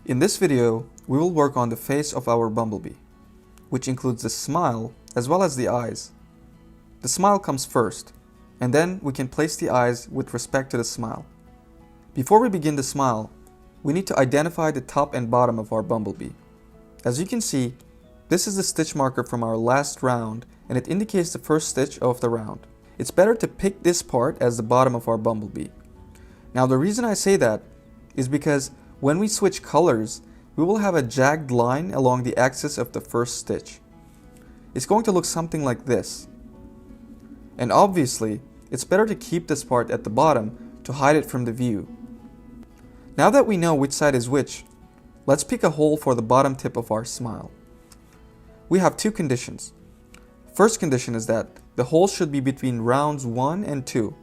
In this video, we will work on the face of our bumblebee, which includes the smile as well as the eyes. The smile comes first, and then we can place the eyes with respect to the smile. Before we begin the smile, we need to identify the top and bottom of our bumblebee. As you can see, this is the stitch marker from our last round, and it indicates the first stitch of the round. It's better to pick this part as the bottom of our bumblebee. Now the reason I say that is because when we switch colors, we will have a jagged line along the axis of the first stitch. It's going to look something like this. And obviously, it's better to keep this part at the bottom to hide it from the view. Now that we know which side is which, let's pick a hole for the bottom tip of our smile. We have two conditions. First condition is that the hole should be between rounds 1 and 2.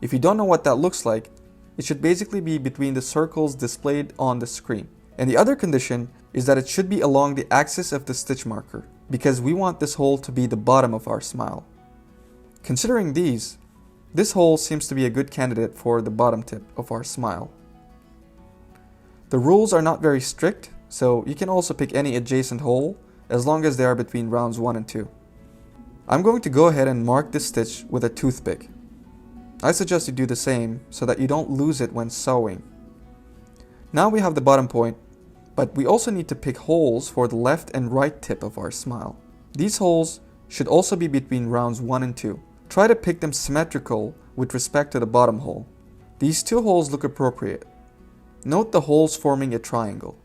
If you don't know what that looks like, it should basically be between the circles displayed on the screen. And the other condition is that it should be along the axis of the stitch marker, because we want this hole to be the bottom of our smile. Considering these, this hole seems to be a good candidate for the bottom tip of our smile. The rules are not very strict, so you can also pick any adjacent hole as long as they are between rounds 1 and 2. I'm going to go ahead and mark this stitch with a toothpick. I suggest you do the same so that you don't lose it when sewing. Now we have the bottom point, but we also need to pick holes for the left and right tip of our smile. These holes should also be between rounds 1 and 2. Try to pick them symmetrical with respect to the bottom hole. These two holes look appropriate. Note the holes forming a triangle.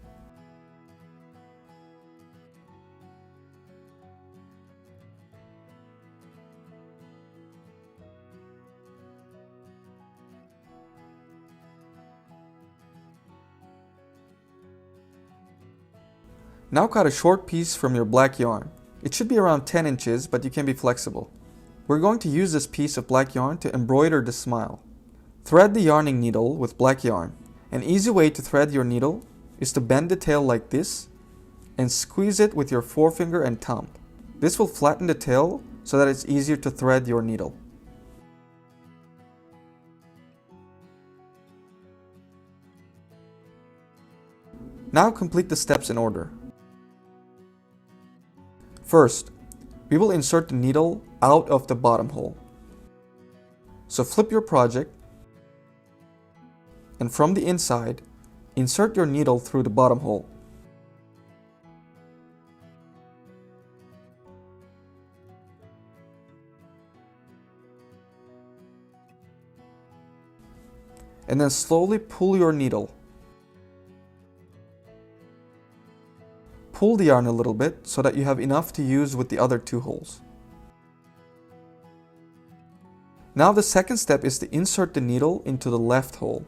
Now cut a short piece from your black yarn. It should be around 10 inches, but you can be flexible. We're going to use this piece of black yarn to embroider the smile. Thread the yarning needle with black yarn. An easy way to thread your needle is to bend the tail like this and squeeze it with your forefinger and thumb. This will flatten the tail so that it's easier to thread your needle. Now complete the steps in order. First, we will insert the needle out of the bottom hole. So flip your project, and from the inside, insert your needle through the bottom hole. And then slowly pull your needle. Pull the yarn a little bit so that you have enough to use with the other two holes. Now the second step is to insert the needle into the left hole.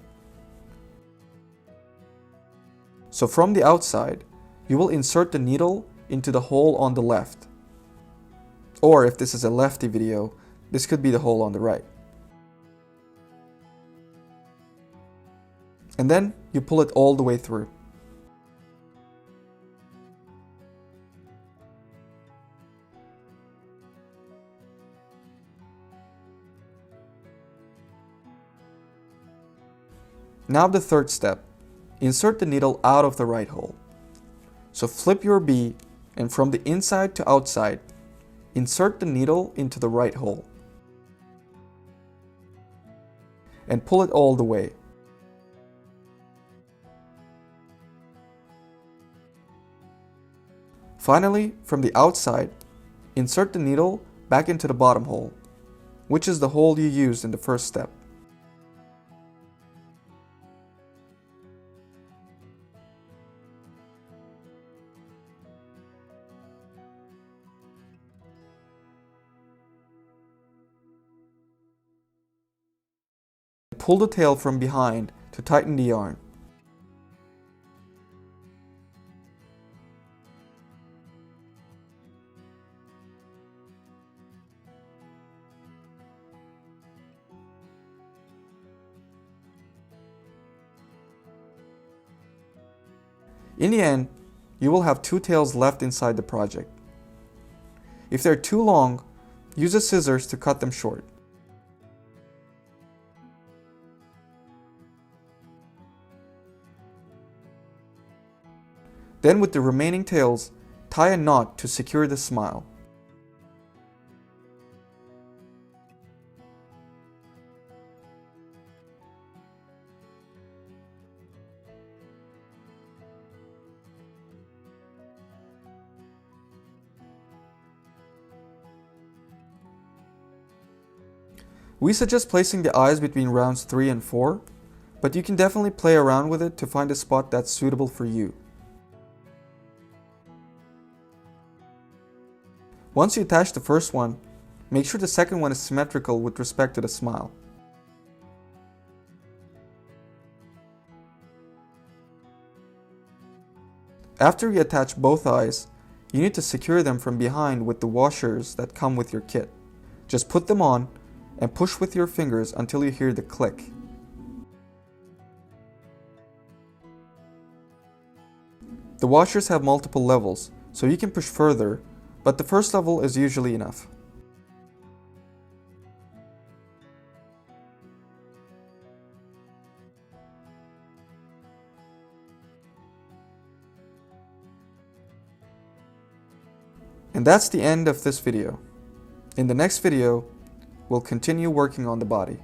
So from the outside, you will insert the needle into the hole on the left. Or if this is a lefty video, this could be the hole on the right. And then you pull it all the way through. Now the third step, insert the needle out of the right hole. So flip your bee and from the inside to outside, insert the needle into the right hole. And pull it all the way. Finally, from the outside, insert the needle back into the bottom hole, which is the hole you used in the first step. Pull the tail from behind to tighten the yarn. In the end, you will have two tails left inside the project. If they're too long, use a scissors to cut them short. Then with the remaining tails, tie a knot to secure the smile. We suggest placing the eyes between rounds 3 and 4, but you can definitely play around with it to find a spot that's suitable for you. Once you attach the first one, make sure the second one is symmetrical with respect to the smile. After you attach both eyes, you need to secure them from behind with the washers that come with your kit. Just put them on and push with your fingers until you hear the click. The washers have multiple levels, so you can push further, but the first level is usually enough. And that's the end of this video. In the next video, we'll continue working on the body.